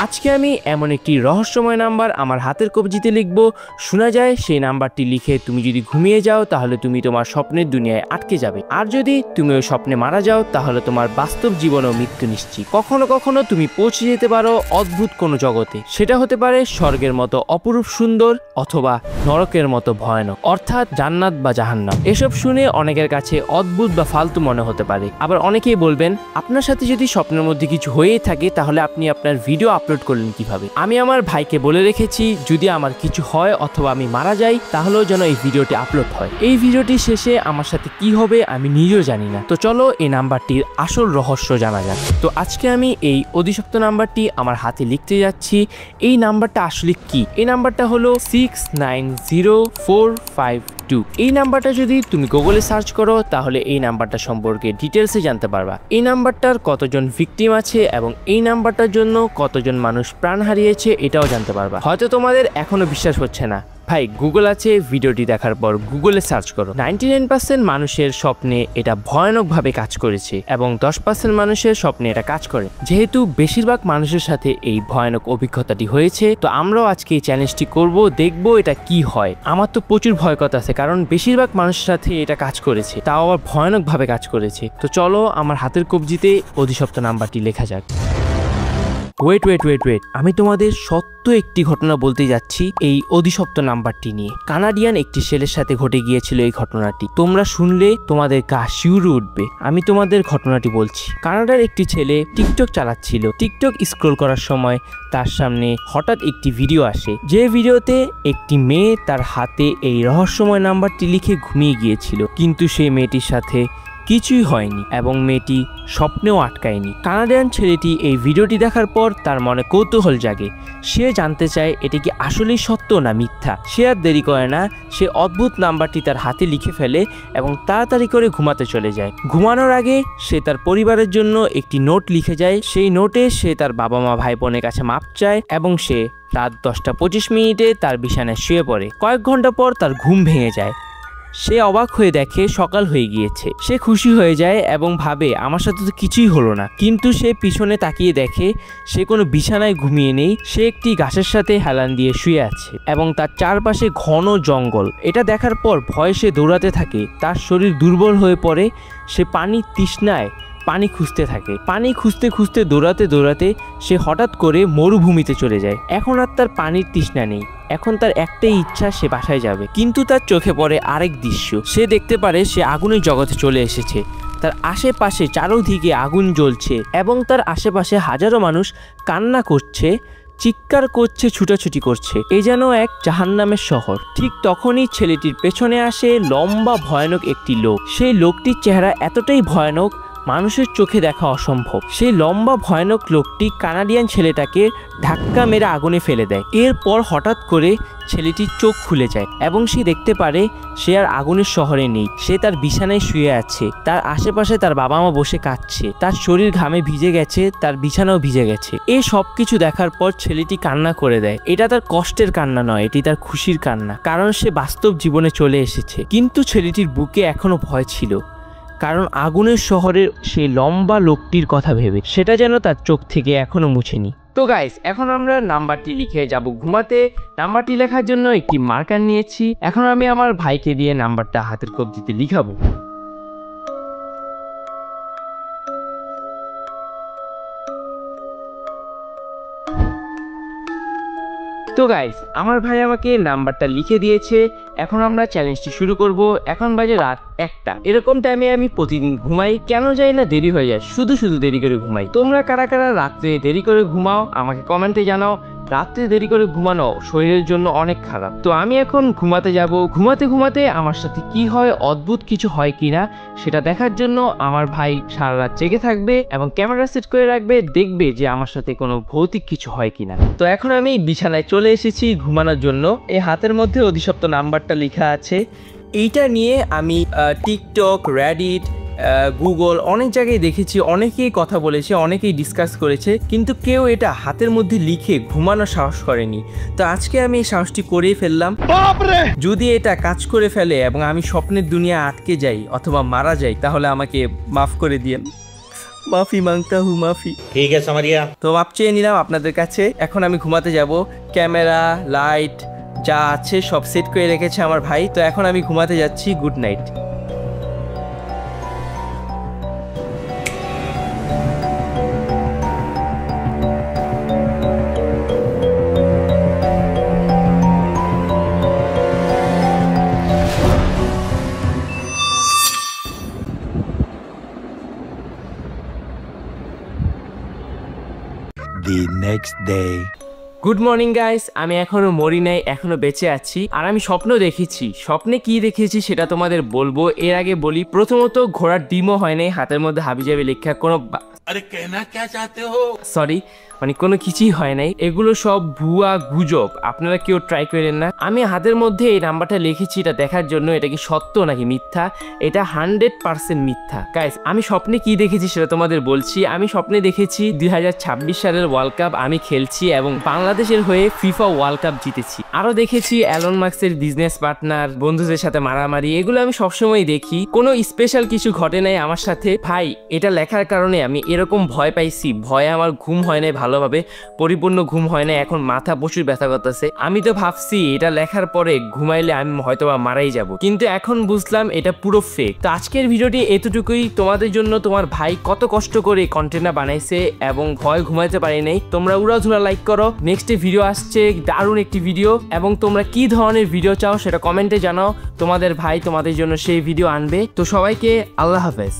আজকে আমি এমন একটি রহস্যময় নাম্বার আমার হাতের কবজিতে লিখব। শোনা যায় সেই নাম্বারটি লিখে তুমি যদি ঘুমিয়ে যাও তাহলে তুমি তোমার স্বপ্নের দুনিয়ায় আটকে যাবে, আর যদি তুমি ওই স্বপ্নে মারা যাও তাহলে তোমার বাস্তব জীবনও মৃত্যু নিশ্চিত। কখনো কখনো তুমি পৌঁছে যেতে পারো অদ্ভুত কোনো জগতে, সেটা হতে পারে স্বর্গের মতো অপরূপ সুন্দর অথবা নরকের মতো ভয়ানক, অর্থাৎ জান্নাত বা জাহান্নাম। এসব শুনে অনেকের কাছে অদ্ভুত বা ফালতু মনে হতে পারে, আবার অনেকেই বলবেন আপনার সাথে যদি স্বপ্নের মধ্যে কিছু হয়েই থাকে তাহলে আপনি আপনার ভিডিও আপলোড করলেন কিভাবে। আমি আমার ভাইকে বলে রেখেছি যদি আমার কিছু হয় অথবা আমি মারা যাই তাহলেও যেন এই ভিডিওটি আপলোড হয়। এই ভিডিওটি শেষে আমার সাথে কি হবে আমি নিজেও জানি না। তো চলো এই নাম্বারটির আসল রহস্য জানা যাক। তো আজকে আমি এই অধিশপ্ত নাম্বারটি আমার হাতে লিখতে যাচ্ছি। এই নাম্বারটা আসলে কি? এই নাম্বারটা হলো 690452। এই নাম্বারটা যদি তুমি গুগলে সার্চ করো তাহলে এই নাম্বারটা সম্পর্কে ডিটেলসে জানতে পারবা। এই নাম্বারটার কতজন ভিকটিম আছে এবং এই নাম্বারটার জন্য কতজন মানুষ প্রাণ হারিয়েছে এটাও জানতে পারবা। হয়তো তোমাদের এখনো বিশ্বাস হচ্ছে না, ভাই গুগল আছে, ভিডিওটি দেখার পর গুগলে সার্চ করো। 99% মানুষের স্বপ্নে এটা ভয়ানকভাবে কাজ করেছে এবং 10% মানুষের স্বপ্নে এটা কাজ করে। যেহেতু বেশিরভাগ মানুষের সাথে এই ভয়ানক অভিজ্ঞতাটি হয়েছে, তো আমরাও আজকে এই চ্যালেঞ্জটি করব, দেখবো এটা কি হয়। আমার তো প্রচুর ভয় কথা আছে, কারণ বেশিরভাগ মানুষের সাথে এটা কাজ করেছে, তাও আবার ভয়ানকভাবে কাজ করেছে। তো চলো আমার হাতের কবজিতে অধিশপ্ত নাম্বারটি লেখা যাক। ওয়েট, আমি তোমাদের সত্য একটি ঘটনা বলতে যাচ্ছি এই অধিশপ্ত নাম্বারটি নিয়ে। কানাডিয়ান একটি ছেলের সাথে ঘটে গিয়েছিল এই ঘটনাটি। তোমরা শুনলে তোমাদের গা শিউরে উঠবে। আমি তোমাদের ঘটনাটি বলছি। কানাডার একটি ছেলে টিকটক চালাচ্ছিল। টিকটক স্ক্রল করার সময় তার সামনে হঠাৎ একটি ভিডিও আসে, যে ভিডিওতে একটি মেয়ে তার হাতে এই রহস্যময় নাম্বারটি লিখে ঘুমিয়ে গিয়েছিল, কিন্তু সেই মেয়েটির সাথে কিছুই হয়নি এবং মেয়েটি স্বপ্নেও আটকায়নি। কানাডিয়ান ছেলেটি এই ভিডিওটি দেখার পর তার মনে কৌতূহল জাগে। সে জানতে চায় এটি কি আসলেই সত্য না মিথ্যা। সে আর দেরি করে না, সে অদ্ভুত নাম্বারটি তার হাতে লিখে ফেলে এবং তাড়াতাড়ি করে ঘুমাতে চলে যায়। ঘুমানোর আগে সে তার পরিবারের জন্য একটি নোট লিখে যায়। সেই নোটে সে তার বাবা মা ভাই বোনের কাছে মাপ চায় এবং সে রাত 10:25 তার বিছানায় শুয়ে পড়ে। কয়েক ঘন্টা পর তার ঘুম ভেঙে যায়। সে অবাক হয়ে দেখে সকাল হয়ে গিয়েছে। সে খুশি হয়ে যায় এবং ভাবে আমার সাথে তো কিছুই হলো না, কিন্তু সে পিছনে তাকিয়ে দেখে সে কোনো বিছানায় ঘুমিয়ে নেই। সে একটি গাছের সাথে হেলান দিয়ে শুয়ে আছে এবং তার চারপাশে ঘন জঙ্গল। এটা দেখার পর ভয়ে সে দৌড়াতে থাকে। তার শরীর দুর্বল হয়ে পড়ে। সে পানির তৃষ্ণায় পানি খুঁজতে থাকে। পানি খুঁজতে খুঁজতে দৌড়াতে সে হঠাৎ করে মরুভূমিতে চলে যায়। এখন আর তার পানির তৃষ্ণা নেই, এখন তার একটাই ইচ্ছা সে বাসায় যাবে। কিন্তু তার চোখে পড়ে আরেক দৃশ্য। সে দেখতে পারে সে আগুনের জগতে চলে এসেছে। তার আশেপাশে চারদিকে আগুন জ্বলছে এবং তার আশেপাশে হাজারো মানুষ কান্না করছে, চিৎকার করছে, ছুটাছুটি করছে। এ যেন এক জাহান্নামের শহর। ঠিক তখনই ছেলেটির পেছনে আসে লম্বা ভয়ানক একটি লোক। সেই লোকটির চেহারা এতটাই ভয়ানক মানুষের চোখে দেখা অসম্ভব। সেই লম্বা ভয়ানক লোকটি কানাডিয়ান ছেলেটাকে ধাক্কা মেরে আগুনে ফেলে দেয়। এরপর হঠাৎ করে ছেলেটির চোখ খুলে যায় এবং সে দেখতে পারে সে আর আগুনের শহরে নেই। সে তার বিছানায় শুয়ে আছে। তার আশেপাশে তার বাবা মা বসে কাঁদছে। তার শরীর ঘামে ভিজে গেছে, তার বিছানাও ভিজে গেছে। এই সব কিছু দেখার পর ছেলেটি কান্না করে দেয়। এটা তার কষ্টের কান্না নয়, এটি তার খুশির কান্না, কারণ সে বাস্তব জীবনে চলে এসেছে। কিন্তু ছেলেটির বুকে এখনো ভয় ছিল, কারণ আগুনের শহরের সেই লম্বা লোকটির কথা ভেবে সেটা যেন তার চোখ থেকে এখনো মুছেনি। তো গাইস, এখন আমরা নাম্বারটি লিখে যাব ঘুমাতে। নাম্বারটি লেখার জন্য একটি মার্কার নিয়েছি। এখন আমি আমার ভাইকে দিয়ে নাম্বারটা হাতের কবজিতে লিখাবো। তো গাইস, আমার ভাই আমাকে নাম্বারটা লিখে দিয়েছে। এখন আমরা চ্যালেঞ্জটি শুরু করব। এখন বাজে রাত 1টা। এরকম টাইমে আমি প্রতিদিন ঘুমাই, কেন যাই না দেরি হয়ে যায়, শুধু দেরি করে ঘুমাই। তোমরা কারা কারা রাত্রে দেরি করে ঘুমাও আমাকে কমেন্টে জানাও। রাত্রে দেরি করে ঘুমানো শরীরের জন্য অনেক খারাপ। তো আমি এখন ঘুমাতে যাব। ঘুমাতে আমার সাথে কি হয়, অদ্ভুত কিছু হয় কিনা সেটা দেখার জন্য আমার ভাই সারা রাত জেগে থাকবে এবং ক্যামেরা সেট করে রাখবে, দেখবে যে আমার সাথে কোনো ভৌতিক কিছু হয় কিনা। তো এখন আমি বিছানায় চলে এসেছি ঘুমানোর জন্য। এই হাতের মধ্যে অধিশপ্ত নাম্বারটা লেখা আছে। এইটা নিয়ে আমি টিকটক, রেডিট, গুগল অনেক জায়গায় দেখেছি, অনেকেই কথা বলেছে, অনেকেই ডিসকাস করেছে, কিন্তু কেউ এটা হাতের মধ্যে লিখে ঘুমানোর সাহস করেনি। তো আজকে আমি এই সাহসটি করেই ফেললাম। যদি এটা কাজ করে ফেলে এবং আমি স্বপ্নের দুনিয়া আটকে যাই অথবা মারা যাই তাহলে আমাকে মাফ করে দিয়েন। মাফি মাংতা হু মাফি। ठीक है समरिया। তো মাপ চেয়ে নিলাম আপনাদের কাছে। এখন আমি ঘুমাতে যাব। ক্যামেরা, লাইট যা আছে সব সেট করে রেখেছে আমার ভাই। তো এখন আমি ঘুমাতে যাচ্ছি। Good night. The next day. Good morning guys. আমি এখনো মরি নাই, এখনো বেঁচে আছি। আর আমি স্বপ্ন দেখেছি। স্বপ্নে কি দেখেছি সেটা তোমাদের বলবো। এর আগে বলি, প্রথমত ঘোড়ার ডিমও হয় নাই, হাতের মধ্যে হাবিজাবি লেখা কোনো अरे कहना क्या चाहते हो? সরি, মানে কোনো কিছুই হয় নাই। এগুলো সব ভুয়া গুজব, আপনারা কেউ ট্রাই করেন না। আমি হাতের মধ্যে এই নাম্বারটা লিখেছি এটা দেখার জন্য এটা কি সত্য নাকি মিথ্যা। এটা 100% মিথ্যা। গাইস, আমি স্বপ্নে কি দেখেছি সেটা তোমাদের বলছি। আমি স্বপ্নে দেখেছি 2026 সালের ওয়ার্ল্ড কাপ আমি খেলছি এবং বাংলাদেশের হয়ে ফিফা ওয়ার্ল্ড কাপ জিতেছি। আরো দেখেছি অ্যালন মাস্কের বিজনেস পার্টনার, বন্ধুদের সাথে মারামারি। এগুলো আমি সবসময় দেখি। কোনো স্পেশাল কিছু ঘটে নাই আমার সাথে। ভাই, এটা লেখার কারণে আমি এরকম ভয় পাইছি। ভয়ে আমার ঘুম হয় নাই, ভালোভাবে পরিপূর্ণ ঘুম হয় না। এখন মাথা প্রচুর ব্যথা করতেছে। আমি তো ভাবছি এটা লেখার পরে ঘুমাইলে আমি হয়তো বা মারাই যাব, কিন্তু এখন বুঝলাম এটা পুরো ফেক। তো আজকের ভিডিওটি এতটুকুই। তোমাদের জন্য তোমার ভাই কত কষ্ট করে কন্টেন্টটা বানাইছে এবং ভয় ঘুমাইতে পারি নাই। তোমরা উড়াধুরা লাইক করো। নেক্সট ভিডিও আসছে, দারুণ একটি ভিডিও। এবং তোমরা কি ধরনের ভিডিও চাও সেটা কমেন্টে জানাও। তোমাদের ভাই তোমাদের জন্য সেই ভিডিও আনবে। তো সবাইকে আল্লাহ হাফেজ।